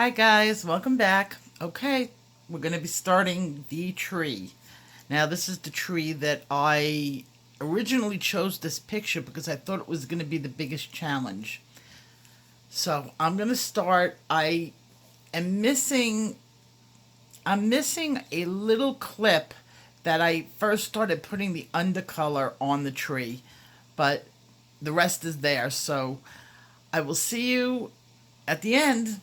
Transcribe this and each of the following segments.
Hi guys, welcome back. Okay, we're going to be starting the tree. Now, this is the tree that I originally chose this picture because I thought it was going to be the biggest challenge. So, I'm going to start. Am missing I'm missing a little clip that I first started putting the undercolor on the tree, but the rest is there. So, I will see you at the end.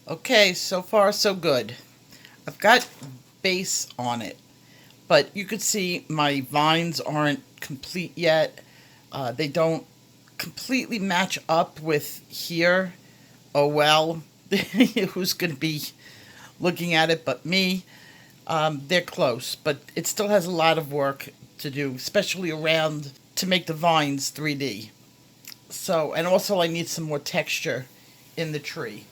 Okay, so far so good. I've got base on it, but you could see my vines aren't complete yet. They don't completely match up with here. Oh well, who's going to be looking at it but me? They're close, but it still has a lot of work to do, especially around to make the vines 3D. So, and also I need some more texture in the tree.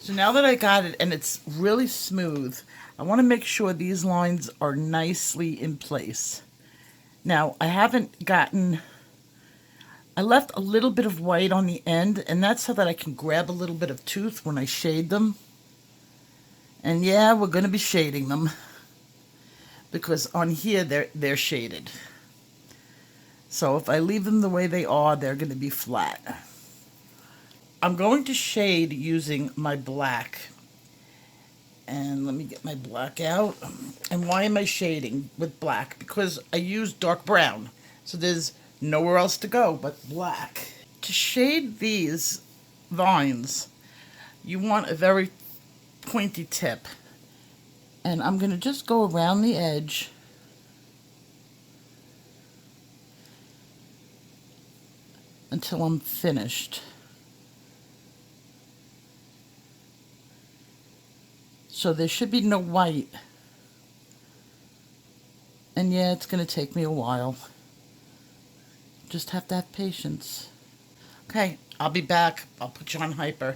So now that I got it and it's really smooth, I want to make sure these lines are nicely in place. Now, I left a little bit of white on the end, and that's so that I can grab a little bit of tooth when I shade them. And yeah, we're going to be shading them because on here they're shaded. So if I leave them the way they are, they're going to be flat. I'm going to shade using my black. And let me get my black out. And why am I shading with black? Because I use dark brown. So there's nowhere else to go but black. To shade these vines, you want a very pointy tip. And I'm going to just go around the edge until I'm finished. So there should be no white. And yeah, it's going to take me a while. Just have to have patience. Okay, I'll be back. I'll put you on hyper.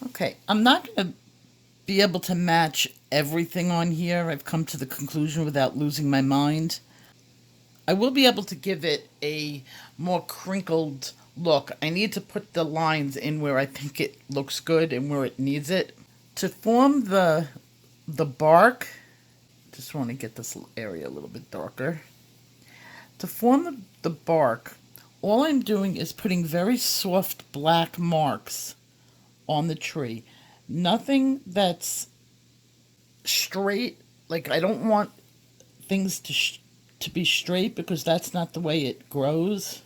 Okay, I'm not going to be able to match everything on here. I've come to the conclusion without losing my mind. I will be able to give it a more crinkled look. I need to put the lines in where I think it looks good and where it needs it. To form the bark, just want to get this area a little bit darker. To form the bark, all I'm doing is putting very soft black marks on the tree. Nothing that's straight. Like, I don't want things to be straight because that's not the way it grows.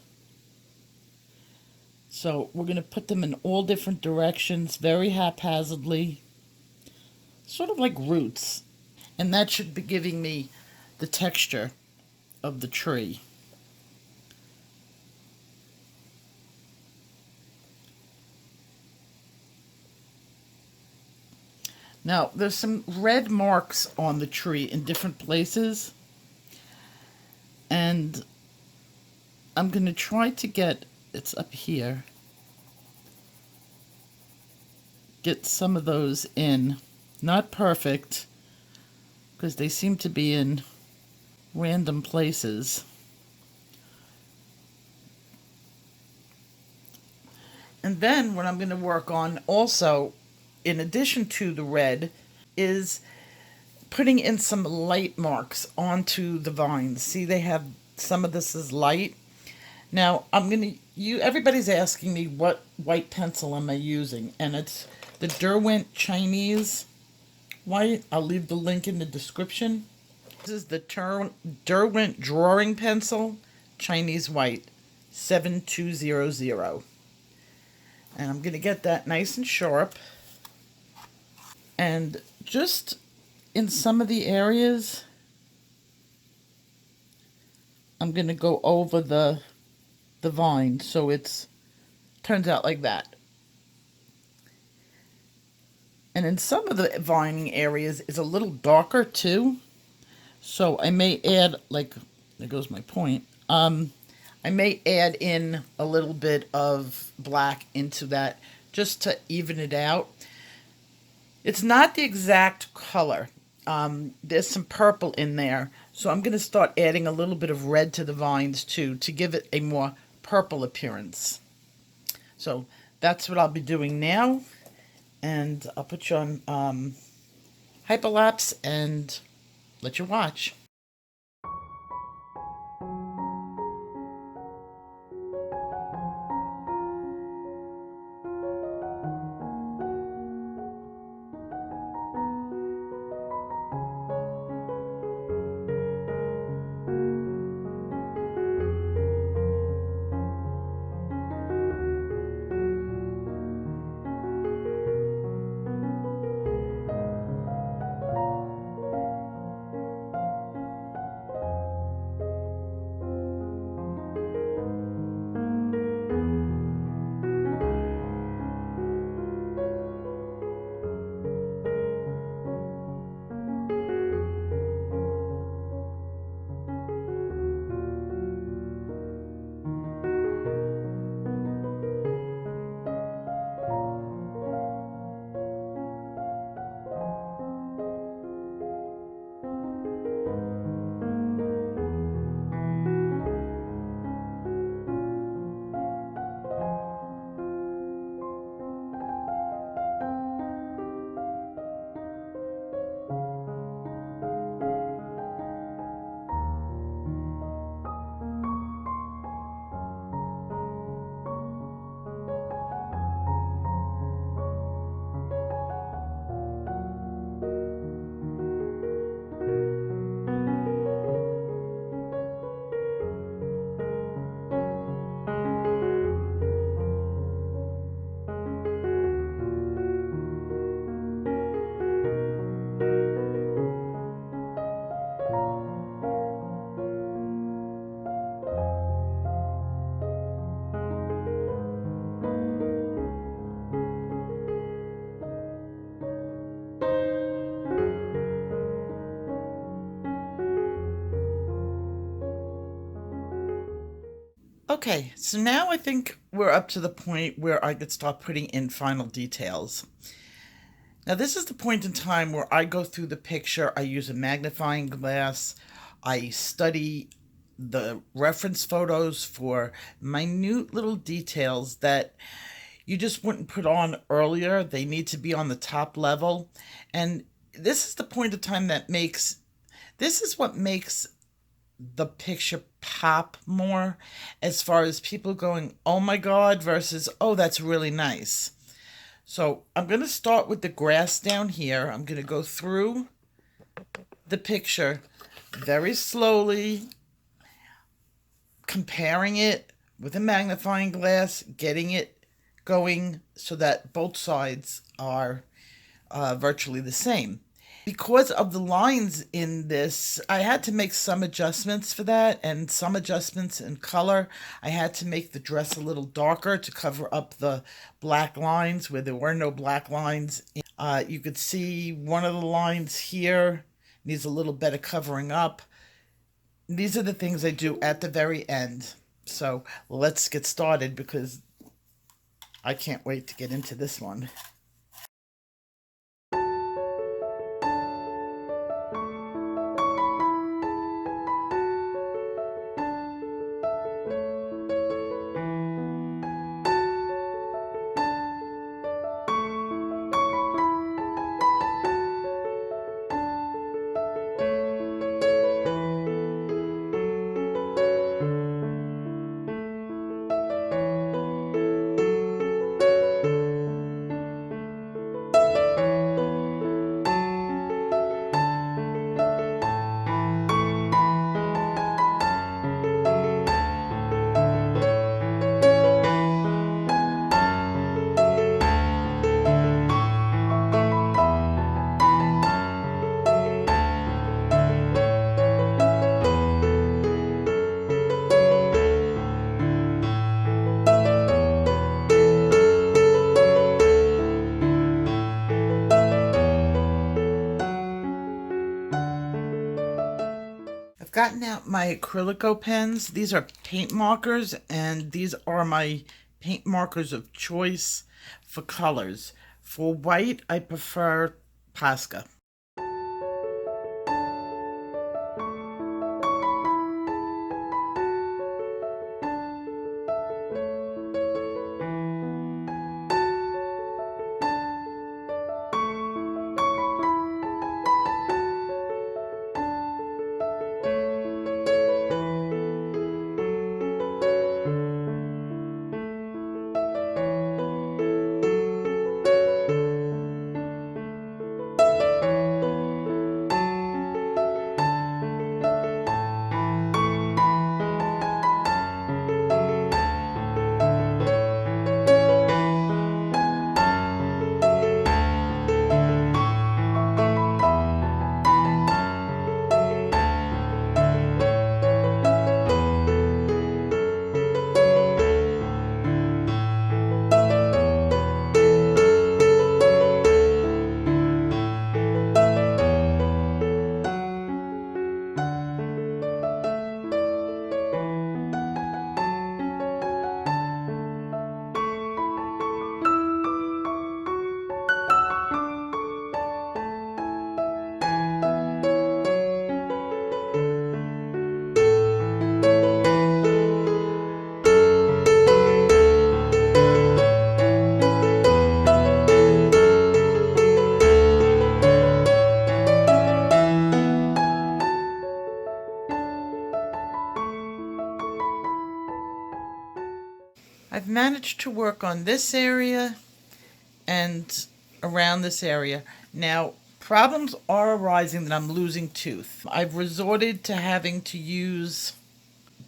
So we're going to put them in all different directions, very haphazardly, sort of like roots. And that should be giving me the texture of the tree. Now, there's some red marks on the tree in different places. And I'm going to try to get, it's up here, get some of those in. Not perfect, because they seem to be in random places. And then what I'm going to work on also, in addition to the red, is putting in some light marks onto the vines. See, they have some of this is light. Now everybody's asking me what white pencil am I using, and it's the Derwent Chinese white. I'll leave the link in the description. This is the Derwent drawing pencil, Chinese white, 7200. And I'm going to get that nice and sharp. And just in some of the areas, I'm going to go over the vine so it's turns out like that. And in some of the vining areas is a little darker too. So I may add, like, there goes my point. I may add in a little bit of black into that just to even it out. It's not the exact color. There's some purple in there. So I'm going to start adding a little bit of red to the vines too to give it a more purple appearance. So that's what I'll be doing now. And I'll put you on hyperlapse and let you watch. Okay, so now I think we're up to the point where I could start putting in final details. Now this is the point in time where I go through the picture, I use a magnifying glass, I study the reference photos for minute little details that you just wouldn't put on earlier. They need to be on the top level. And this is the point of time this is what makes the picture pop more, as far as people going, oh my God, versus, oh, that's really nice. So I'm going to start with the grass down here. I'm going to go through the picture very slowly, comparing it with a magnifying glass, getting it going so that both sides are virtually the same. Because of the lines in this, I had to make some adjustments for that and some adjustments in color. I had to make the dress a little darker to cover up the black lines where there were no black lines. You could see one of the lines here needs a little better covering up. These are the things I do at the very end. So let's get started because I can't wait to get into this one. gotten out my Acrylico pens. These are paint markers, and these are my paint markers of choice for colors. For white, I prefer Posca. I've managed to work on this area and around this area. Now, problems are arising that I'm losing tooth. I've resorted to having to use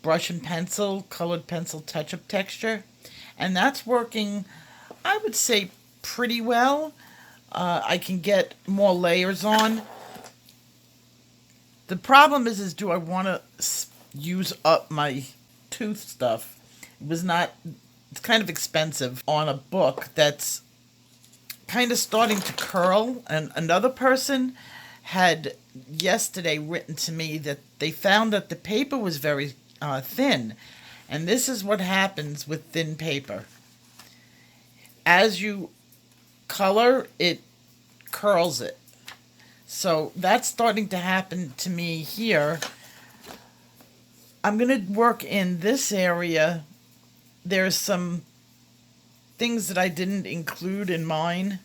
brush and pencil, colored pencil touch-up texture, and that's working, I would say, pretty well. I can get more layers on. The problem is do I want to use up my tooth stuff? It's kind of expensive on a book that's kind of starting to curl. And another person had yesterday written to me that they found that the paper was very thin. And this is what happens with thin paper. As you color, it curls it. So that's starting to happen to me here. I'm going to work in this area. There's some things that I didn't include in mine,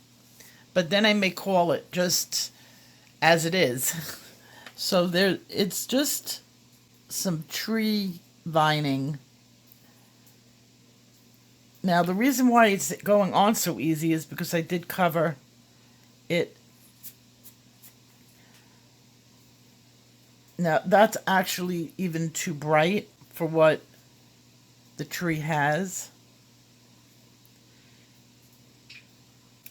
but then I may call it just as it is. So it's just some tree vining. Now, the reason why it's going on so easy is because I did cover it. Now, that's actually even too bright for what the tree has.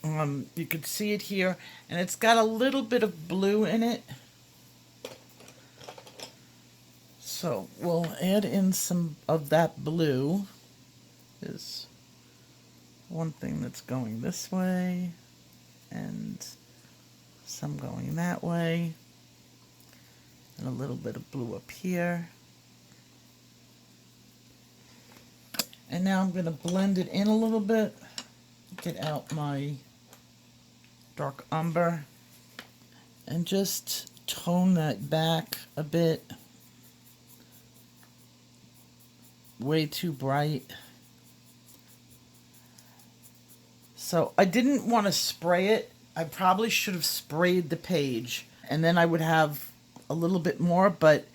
You can see it here, and it's got a little bit of blue in it. So we'll add in some of that blue. There's one thing that's going this way, and some going that way, and a little bit of blue up here. And now I'm going to blend it in a little bit, get out my dark umber, and just tone that back a bit. Way too bright. So I didn't want to spray it. I probably should have sprayed the page, and then I would have a little bit more, but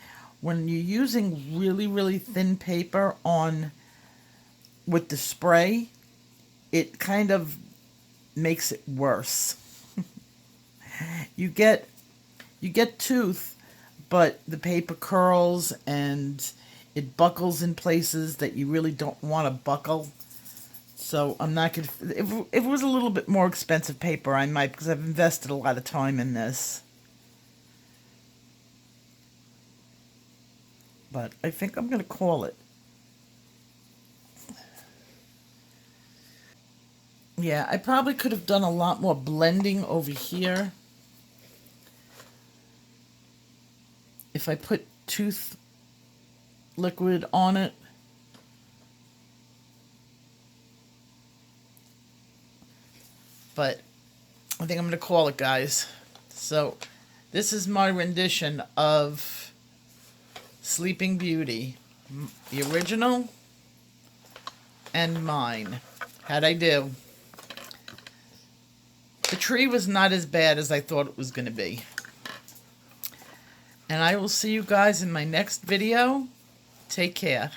when you're using really, really thin paper on with the spray, it kind of makes it worse. You get tooth, but the paper curls and it buckles in places that you really don't want to buckle. So I'm not going to... If it was a little bit more expensive paper, I might, because I've invested a lot of time in this. But I think I'm going to call it. Yeah, I probably could have done a lot more blending over here. If I put tooth liquid on it. But I think I'm going to call it, guys. So this is my rendition of Sleeping Beauty. The original and mine. How'd I do? The tree was not as bad as I thought it was going to be. And I will see you guys in my next video. Take care.